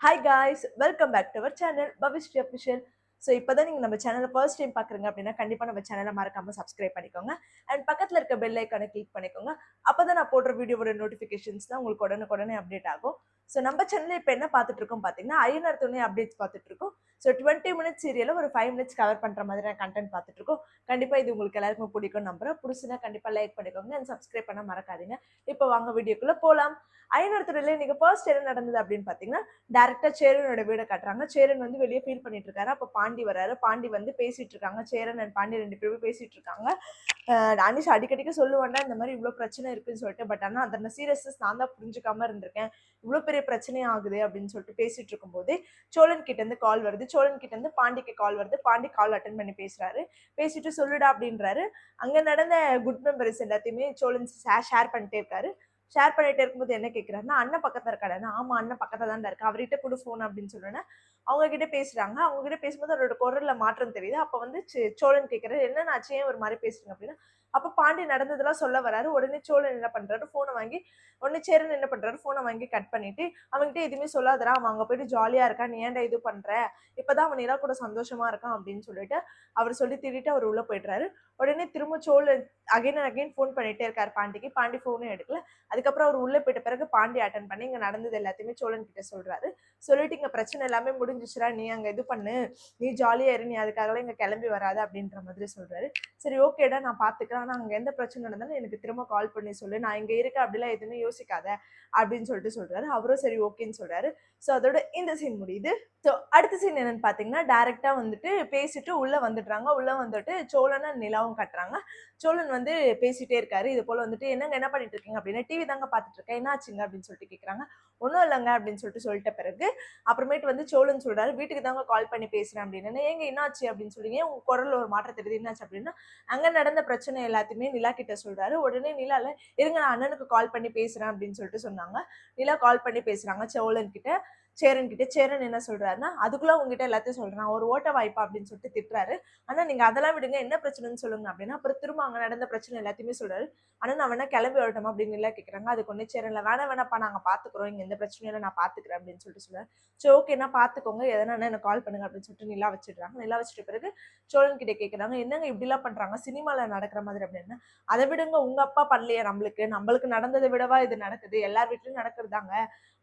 Hi guys, welcome back to our channel Bhavishri Official. So இப்போதான் நீங்கள் நம்ம சேனலை ஃபர்ஸ்ட் டைம் பார்க்குறீங்க அப்படின்னா கண்டிப்பாக நம்ம சேனலை மறக்காமல் சப்ஸ்கிரைப் பண்ணிக்கோங்க அண்ட் பக்கத்தில் இருக்க பெல் ஐக்கானை கிளிக் பண்ணிக்கோங்க அப்போ தான் நான் போடுற வீடியோவோட நோட்டிஃபிகேஷன்ஸ் தான் உங்களுக்கு உடனுக்குடனே அப்டேட் ஆகும். ஸோ நம்ம சேனலில் இப்போ என்ன பார்த்துட்டு இருக்கோம் பார்த்தீங்கன்னா ஐயனார் துணை அப்டேட்ஸ் பார்த்துட்டு இருக்கோம். ஸோ 20 மினிட்ஸ் சீரியலில் ஒரு 5 மினிட்ஸ் கவர் பண்ணுற மாதிரி கண்டென்ட் பார்த்துட்டு இருக்கோம். கண்டிப்பாக இது உங்களுக்கு எல்லாருக்கும் பிடிக்கும் நம்புறேன். பிடிச்சுன்னா கண்டிப்பாக லைக் பண்ணிக்கோங்க அண்ட் சப்ஸ்கிரைப் பண்ண மறக்காதீங்க. இப்போ வாங்க வீடியோக்குள்ளே போகலாம். ஐயனார் துறையில் நீங்கள் ஃபர்ஸ்ட் என்ன நடந்தது அப்படின்னு பார்த்தீங்கன்னா டேரக்டா சேரனோட வீட காட்டுறாங்க. சேரன் வந்து வெளியே ஃபீல் பண்ணிட்டு இருக்காரு. அப்ப பாண்டி வராரு. பாண்டி வந்து பேசிட்டு இருக்காங்க. சேரன் அண்ட் பாண்டி 2 பேரும் பேசிட்டு இருக்காங்க. அனிஷா அடிக்கடிக்கு சொல்லுவாண்டா இந்த மாதிரி இவ்வளவு பிரச்சனை இருக்குன்னு சொல்லிட்டு, பட் ஆனா அந்த சீரியஸ்னஸ் நான் தான் புரிஞ்சுக்காம இருந்திருக்கேன். இவ்வளவு பெரிய பிரச்சனையும் ஆகுது அப்படின்னு சொல்லிட்டு பேசிட்டு இருக்கும்போது சோழன் கிட்ட இருந்து கால் வருது. சோழன் கிட்ட இருந்து பாண்டிக்கு கால் வருது. பாண்டி கால் அட்டன் பண்ணி பேசுறாரு. பேசிட்டு சொல்லுடா அப்படின்றாரு. அங்க நடந்த குட் மெமரிஸ் எல்லாத்தையுமே சோழன் ஷேர் பண்ணிட்டே இருக்காரு. ஷேர் பண்ணிட்டே இருக்கும்போது என்ன கேட்குறாருன்னா, அண்ணன் பக்கத்தில் இருக்காடா? ஆமா அண்ணன் பக்கத்தில் தான் இருக்கு, அவர்கிட்ட கொடு ஃபோன் அப்படின்னு சொல்லுவேன். அவங்க கிட்ட பேசுறாங்க. அவங்க கிட்ட பேசும்போது அவரோட குரல்ல மாற்றம் தெரியுது. அப்ப வந்து சோழன் கேட்கிறாரு, என்ன ஆச்சு, ஏன் ஒரு மாதிரி பேசுறீங்க அப்படின்னா, அப்ப பாண்டி நடந்ததெல்லாம் சொல்ல வராரு. உடனே சோழன் என்ன பண்றாரு, போனை வாங்கி உடனே சேரன் என்ன பண்றாரு, போனை வாங்கி கட் பண்ணிட்டு அவன்கிட்ட எதுவுமே சொல்லாதரா, அவன் அங்க போயிட்டு ஜாலியா இருக்கான், நீ ஏன்டா இது பண்ற, இப்பதான் அவன் நிலா கூட சந்தோஷமா இருக்கான் அப்படின்னு சொல்லிட்டு அவர் சொல்லி திட்டிட்டு அவர் உள்ள போயிடுறாரு. உடனே திரும்ப Cholan again and again phone பண்ணிட்டே இருக்காரு பாண்டிக்கு. பாண்டி ஃபோனும் எடுக்கல. அதுக்கப்புறம் அவர் உள்ள போயிட்ட பிறகு பாண்டி அட்டன் பண்ணி இங்க நடந்தது எல்லாத்தையுமே சோழன் கிட்ட சொல்றாரு. சொல்லிட்டு இங்க பிரச்சனை எல்லாமே முடிஞ்சிச்சுரா, நீ அங்க இது பண்ணு, நீ ஜாலியா இரு, நீ அதுக்காகலாம் இங்க கிளம்பி வராது அப்படின்ற மாதிரி சொல்றாரு. சரி ஓகேடா நான் பாத்துக்கிறேன், ஆனா அங்க எந்த பிரச்சனை நடந்தாலும் எனக்கு திரும்ப கால் பண்ணி சொல்லு, நான் இங்க இருக்கேன் அப்படிலாம் எதுவுமே யோசிக்காத அப்படின்னு சொல்றாரு. அவரும் சரி ஓகேன்னு சொல்றாரு. ஸோ அதோட இந்த சீன் முடியுது. ஸோ அடுத்த சீன் என்னன்னு பார்த்தீங்கன்னா, டேரக்டா வந்துட்டு பேசிட்டு உள்ள வந்துடுறாங்க. உள்ள வந்துட்டு சோழனும் நிலாவும் கட்டுறாங்க. சோழன் வந்து பேசிட்டே இருக்காரு. இது போல வந்துட்டு என்னங்க என்ன பண்ணிட்டு இருக்கீங்க அப்படின்னா, டிவி தாங்க பார்த்துட்டு இருக்கேன், என்ன ஆச்சுங்க அப்படின்னு சொல்லிட்டு கேட்குறாங்க. ஒன்றும் இல்லைங்க அப்படின்னு சொல்லிட்ட பிறகு அப்புறமேட்டு வந்து சோழன் சொல்றாரு, வீட்டுக்கு தாங்க கால் பண்ணி பேசுறேன் அப்படின்னு. ஏங்க என்னாச்சு அப்படின்னு சொல்றீங்க, உங்க குரல் ஒரு மாற்றம் தெரியுது, என்னாச்சு அப்படின்னா, அங்க நடந்த பிரச்சனை எல்லாத்தையுமே நிலா கிட்ட சொல்றாரு. உடனே நிலால இருங்க நான் அண்ணனுக்கு கால் பண்ணி பேசுறேன் அப்படின்னு சொல்லிட்டு சொன்னாங்க. நிலா கால் பண்ணி பேசுறாங்க சோழன் கிட்ட. சேரன் கிட்ட. சேரன் என்ன சொல்றாருன்னா, அதுக்குள்ள உங்ககிட்ட எல்லாத்தையும் சொல்றேன், ஒரு ஓட்ட வாய்ப்பா அப்படின்னு சொல்லிட்டு திட்டுறாரு. ஆனா நீங்க அதெல்லாம் விடுங்க, என்ன பிரச்சனைன்னு சொல்லுங்க அப்படின்னா, அப்புறம் திரும்ப அங்க நடந்த பிரச்சனை எல்லாத்தையுமே சொல்றாரு. ஆனா நான் வேணா கிளம்பி வரட்டுமா அப்படின்னு எல்லாம் கேட்கறாங்க. அதுக்கு ஒண்ணு சேரன்ல வேணாப்பா நாங்க பாத்துக்கிறோம், இங்க எந்த பிரச்சனையும் நான் பாத்துக்கிறேன் அப்படின்னு சொல்லிட்டு சொல்றாரு. சரி ஓகேனா பாத்துக்கோங்க, எதனா எனக்கு கால் பண்ணுங்க அப்படின்னு சொல்லிட்டு நிலா வச்சிடுறாங்க. நிலா வச்சிட்ட பிறகு சோழன் கிட்ட கேட்கறாங்க, என்னங்க இப்படி எல்லாம் பண்றாங்க, சினிமால நடக்கிற மாதிரி அப்படின்னு. அதை விடுங்க, உங்க அப்பா பண்ணலையா, நம்மளுக்கு நடந்ததை விடவா இது நடக்குது, எல்லார் வீட்லயும் நடக்கிறதாங்க,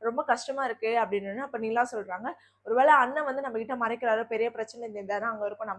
ரொம்ப கஷ்டமா இருக்கு அப்படின்னு. அப்ப நிலா சொல்றாங்க, ஒருவேளை அண்ணன் வந்து நம்ம கிட்ட மறைக்கிறாரு, பெரிய பிரச்சனை இந்த இடம் அங்க இருக்கும்,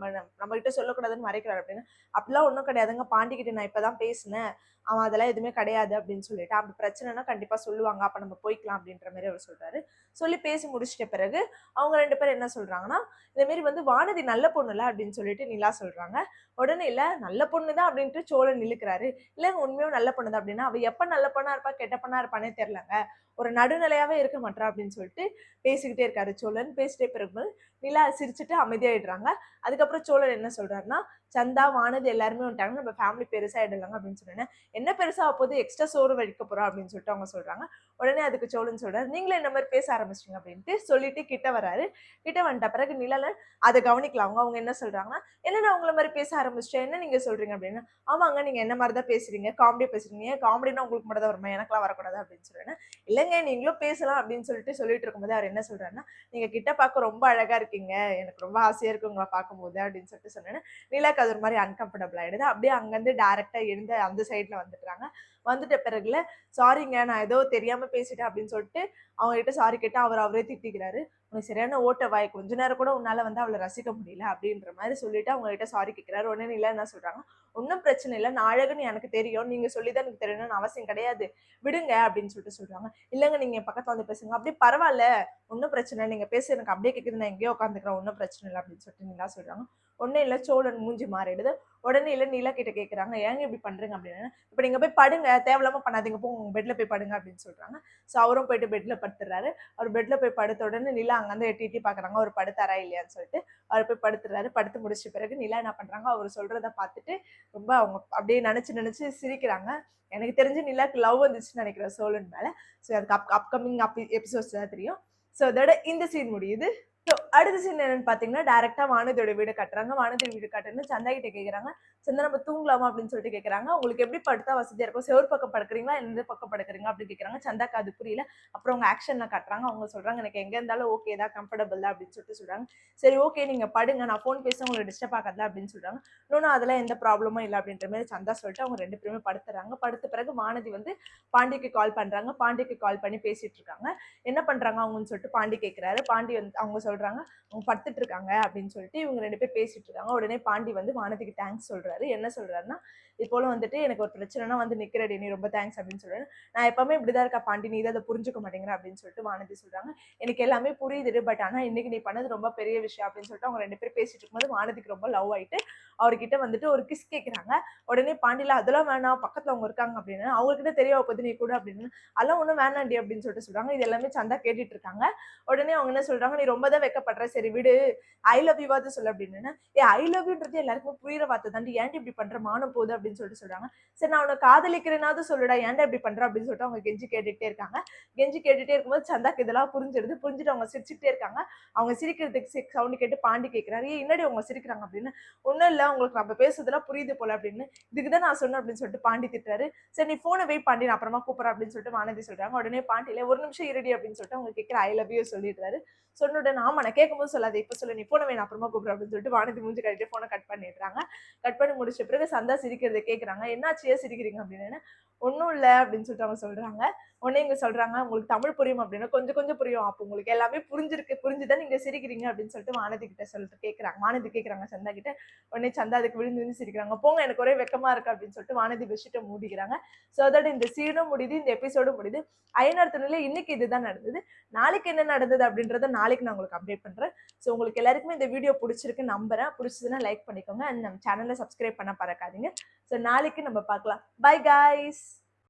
நம்ம கிட்ட சொல்லக்கூடாதுன்னு மறைக்கிறாரு அப்படின்னு. அப்படிலாம் ஒண்ணும் கிடையாதுங்க, பாண்டி கிட்ட நான் இப்பதான் பேசினேன், அவன் அதெல்லாம் எதுவுமே கிடையாது அப்படின்னு சொல்லிட்டு, அப்படி பிரச்சனைனா கண்டிப்பா சொல்லுவாங்க, அப்ப நம்ம போய்க்கலாம் அப்படின்ற மாதிரி அவர் சொல்றாரு. சொல்லி பேசி முடிச்சிட்ட பிறகு அவங்க 2 பேரும் என்ன சொல்றாங்கன்னா, இந்த மாதிரி வந்து வானதி நல்ல பொண்ணுல அப்படின்னு சொல்லிட்டு நிலா சொல்றாங்க. உடனே இல்ல நல்ல பொண்ணுதான் அப்படின்ட்டு சோழன் இழுக்கிறாரு. இல்லங்க உண்மையும் நல்ல பொண்ணுதான் அப்படின்னா, அவ எப்ப நல்ல பொண்ணா இருப்பா கெட்ட பொண்ணா இருப்பானே தெரியலங்க, ஒரு நடுநிலையாவே இருக்க மாட்டா அப்படின்னு சொல்லிட்டு பேசிக்கிட்டே இருக்காரு சோழன். பேசிட்டே பிறகு நிலா சிரிச்சுட்டு அமைதியாயிடுறாங்க. அதுக்கப்புறம் சோழன் என்ன சொல்றாருன்னா, சந்தா வானது எல்லாருமே வந்துட்டாங்க, நம்ம ஃபேமிலி பெருசாயிடலாங்க அப்படின்னு சொன்னேன். என்ன பெருசா போது, எக்ஸ்ட்ரா சோறு வடிக்க போறோம் அப்படின்னு சொல்லிட்டு அவங்க சொல்றாங்க. உடனே அதுக்கு சோழன் சொல்றாரு, நீங்களே இந்த மாதிரி பேச ஆரம்பிச்சிட்டீங்க அப்படின்ட்டு சொல்லிட்டு கிட்ட வராரு. கிட்ட வந்துட்ட பிறகு நிலால அதை கவனிக்கலாம் அவங்க என்ன சொல்றாங்கன்னா, என்ன நான் உங்களை மாதிரி பேச ஆரம்பிச்சிட்டேன், என்ன நீங்க சொல்றீங்க அப்படின்னா, ஆமாங்க நீங்க என்ன மாதிரி தான் பேசுறீங்க, காமெடியா பேசுறீங்க, ஏன் காமெடினா உங்களுக்கு மட்டும் தான் வருமா, எனக்கெல்லாம் வரக்கூடாது அப்படின்னு சொல்றேன். இல்லைங்க நீங்களும் பேசலாம் அப்படின்னு சொல்லிட்டு இருக்கும்போது அவர் என்ன சொல்றாருன்னா, நீங்க கிட்ட பார்க்க ரொம்ப அழகா இருக்கீங்க, எனக்கு ரொம்ப ஆசையா இருக்கு உங்களை பார்க்கும்போது அப்படின்னு சொல்லிட்டு சொன்னேன். நிலாக்கு அது ஒரு மாதிரி அன்கம்ஃபர்டபுள் ஆயிடுது. அப்படியே அங்கிருந்து டைரக்டா எழுந்து அந்த சைட்ல வந்துட்டாங்க. வந்துட்ட பிறகுல சாரிங்க நான் ஏதோ தெரியாம பேசிட்டேன் அப்படின்னு சொல்லிட்டு அவங்க கிட்ட சாரி கேட்டு அவரே திட்டிக்கிறாரு. உனக்கு சரியான ஓட்ட வாய், கொஞ்ச நேரம் கூட உன்னால வந்து அவளை ரசிக்க முடியல அப்படின்ற மாதிரி சொல்லிட்டு அவங்க கிட்ட சாரி கேட்கிறாரு. உடனே நிலா என்ன சொல்றாங்க, ஒன்னும் பிரச்சனை இல்லை, நான் அழகுன்னு எனக்கு தெரியும், நீங்க சொல்லிதான் எனக்கு தெரியணும்னு அவசியம் கிடையாது, விடுங்க அப்படின்னு சொல்றாங்க. இல்லங்க நீங்க என் பக்கத்துல வந்து பேசுங்க. அப்படியே பரவாயில்ல, ஒன்னும் பிரச்சனை இல்லை, நீங்க பேச எனக்கு அப்படியே கேக்குது, நான் எங்கேயோ உட்காந்துக்கிறேன், ஒன்னும் பிரச்சனை இல்லை அப்படின்னு சொல்லிட்டு நிலா சொல்றாங்க. ஒன்னும் இல்ல, சோழன் மூஞ்சி மாறிடுது. உடனே இல்ல நிலா கிட்ட கேக்குறாங்க, ஏங்க இப்படி பண்றீங்க அப்படின்னு. இப்ப நீங்க போய் படுங்க, தேவையில்லாம பண்ணாதீங்க, போங்க உங்க பெட்ல போய் படுங்க அப்படின்னு சொல்றாங்க. சோ அவரும் போயிட்டு பெட்ல படுத்துறாரு. அவர் பெட்ல போய் படுத்த உடனே நிலா அங்க வந்து எட்டி எட்டி பாக்குறாங்க, அவர் படுத்தாரா இல்லையான்னு சொல்லிட்டு. அவர் போய் படுத்துறாரு. படுத்து முடிச்ச பிறகு நிலா என்ன பண்றாங்க, அவர் சொல்றத பார்த்துட்டு ரொம்ப அவங்க அப்படியே நினைச்சு சிரிக்கிறாங்க. எனக்கு தெரிஞ்சு நிலாக்கு லவ் வந்துச்சுன்னு நினைக்கிறேன் சோழன் மேல. ஸோ அதுக்கு அப்கமிங் எபிசோட்ஸ் தான் தெரியும். ஸோ அதோட இந்த சீன் முடியுது. ஸோ அடுத்த சீன் என்னன்னு பார்த்தீங்கன்னா, டைரக்ட்டா வானதியோட வீடு காட்டுறாங்க. வானதி வீடு காட்டுன்னு சந்தா கிட்ட கேட்குறாங்க. சந்தா நம்ம தூங்கலாமா அப்படின்னு சொல்லிட்டு கேட்குறாங்க. உங்களுக்கு எப்படி படுத்தா வசதியா இருக்கும்? செவுரு பக்கம் படுக்கிறீங்களா? எந்த பக்கம் படுக்கிறீங்க? அப்படின்னு கேட்குறாங்க. சந்தாக்கு அது புரியல. அப்புறம் அவங்க ஆக்ஷன்ல காட்டுறாங்க. அவங்க சொல்றாங்க, எனக்கு எங்க இருந்தாலும் ஓகே தான், கம்ஃபர்டபுள் தான் அப்படின்னு சொல்லிட்டு சொல்றாங்க. சரி ஓகே நீங்க படுங்க. நான் ஃபோன் பேச உங்களுக்கு டிஸ்டர்ப் ஆகாதுல அப்படின்னு சொல்றாங்க. இன்னொன்னு அதெல்லாம் எந்த ப்ராப்ளமும் இல்ல அப்படின்ற மாதிரி சந்தா சொல்லிட்டு அவங்க 2 பேருமே படுத்துறாங்க. படுத்த பிறகு வானதி வந்து பாண்டிக்கு கால் பண்றாங்க. பாண்டிக்கு கால் பண்ணி பேசிட்டு இருக்காங்க. என்ன பண்றாங்க அவங்கன்னு சொல்லிட்டு பாண்டி கேட்கிறாரு. பாண்டி வந்து அவங்க சொல்றாங்க, அவங்க படுத்துட்டு இருக்காங்க அப்படின்னு சொல்லிட்டு இவங்க 2 பேர் பேசிட்டு இருக்காங்க. உடனே பாண்டி வந்து வானதிக்கு தேங்க்ஸ் சொல்றாரு. என்ன சொல்றாருன்னா, இது போல வந்துட்டு எனக்கு ஒரு பிரச்சனைனா வந்து நிக்கிறடி, நீ ரொம்ப தேங்க்ஸ் அப்படின்னு சொல்றாரு. நான் எப்பவுமே இப்படிதான் இருக்கா பாண்டி, நீ தான் அதை புரிஞ்சுக்க மாட்டேங்கிற அப்படின்னு சொல்லிட்டு வானதி சொல்றாங்க. எனக்கு எல்லாமே புரியுது, பட் ஆனா இன்னைக்கு நீ பண்ணது ரொம்ப பெரிய விஷயம் அப்படின்னு சொல்லிட்டு அவங்க 2 பேரும் பேசிட்டு இருக்கும்போது வானதிக்கு ரொம்ப லவ் ஆயிட்டு அவர்கிட்ட வந்துட்டு ஒரு கிஸ் கேட்கிறாங்க. உடனே பாண்டியில அதெல்லாம் வேணாம், பக்கத்துல அவங்க இருக்காங்க அப்படின்னு, அவங்க கிட்ட தெரிய போது நீ கூட அப்படின்னு, அதெல்லாம் ஒண்ணும் வேணாண்டி அப்படின்னு சொல்லிட்டு சொல்றாங்க. இது எல்லாமே சந்தா கேட்டுட்டு இருக்காங்க. உடனே அவங்க என்ன சொல்றாங்க, நீ ரொம்ப தான் வெக்கப்படுற, சரி விடு, ஐ லவ் யூவாது சொல்லு அப்படின்னு. ஐ லவ் யூன்றது எல்லாருக்குமே புரியுற வார்த்தை தாண்டி, ஏன்டி இப்படி பண்ற, மானம் போகுது அப்படின்னு சொல்லிட்டு சொல்றாங்க. சரி நான் உன்னை காதலிக்கிறேனாவது சொல்லுடா, ஏன்டா இப்படி பண்ற அப்படின்னு சொல்லிட்டு அவங்க கெஞ்சி கேட்டுட்டே இருக்காங்க. கெஞ்சி கேட்டுட்டே இருக்கும்போது சந்தாக்கு இதெல்லாம் புரிஞ்சிருது. புரிஞ்சுட்டு அவங்க சிரிச்சுட்டே இருக்காங்க. அவங்க சிரிக்கிறதுக்கு சவுண்ட் கேட்டு பாண்டி கேட்கிறாரு, ஏய் என்னடி அவங்க சிரிக்கிறாங்க அப்படின்னு. ஒன்னும் இல்ல, உங்களுக்கு நம்ம பேசுறதெல்லாம் புரியுது போல அப்படின்னு. இதுக்குதான் நான் சொன்னேன் அப்படின்னு சொல்லிட்டு பாண்டி திட்டுறாரு. சரி நீ போனை வெயிட் பாண்டி, நான் அப்புறமா கூப்பிடுறேன் அப்படின்னு சொல்லிட்டு வானதி சொல்றாங்க. உடனே பாண்டியில ஒரு நிமிஷம் இருடி அப்படின்னு சொல்லிட்டு அவங்க கேட்கிற ஐ லவ் யூ சொல்லிடுறாரு. சொன்ன உடனே ஆமா நான் கேட்கும்போது சொல்லாது, இப்ப சொல்லு, நீ போன வேணும் அப்புறமா கூப்பிடுறேன் அப்படின்னு சொல்லிட்டு வானதி மூஞ்சி கட்டிட்டு போனை கட் பண்ணிடுறாங்க. கட் பண்ணி முடிச்ச பிறகு சந்தா சிரிக்கிறத கேட்கறாங்க. என்னாச்சு ஏன் சிரிக்கிறீங்க அப்படின்னு. ஒன்னும் இல்ல அப்படின்னு சொல்லிட்டு அவங்க சொல்றாங்க. உடனே இங்க சொல்றாங்க, உங்களுக்கு தமிழ் புரியும் அப்படின்னு. கொஞ்சம் கொஞ்சம் புரியும், அப்ப உங்களுக்கு எல்லாமே புரிஞ்சிருக்கு, புரிஞ்சுதான் நீங்க சிரிக்கிறீங்க அப்படின்னு சொல்லிட்டு வானதி கிட்ட சொல்லிட்டு கேட்கறாங்க. வானதி கேட்கறாங்க சந்தா கிட்ட. உடனே சந்தா அதுக்கு விழுந்து விழுந்து சிரிக்கிறாங்க. போங்க எனக்கு ஒரே வெக்கமா இருக்கு அப்படின்னு சொல்லிட்டு வானதி பெட்ஷீட்டை மூடிக்கிறாங்க. சோ தட் இந்த சீனும் முடியுது, இந்த எபிசோடும் முடியுது. ஐயனார் துணையில இன்னைக்கு இதுதான் நடந்தது. நாளைக்கு என்ன நடந்தது அப்படின்றத நாளைக்கு நான் உங்களுக்கு அப்டேட் பண்றேன். ஸோ உங்களுக்கு எல்லாருக்குமே இந்த வீடியோ பிடிச்சிருக்குன்னு நம்புறேன். பிடிச்சதுன்னா லைக் பண்ணிக்கோங்க அண்ட் நம்ம சேனலை சப்ஸ்கிரைப் பண்ண மறக்காதீங்க. ஸோ நாளைக்கு நம்ம பார்க்கலாம். Bye guys.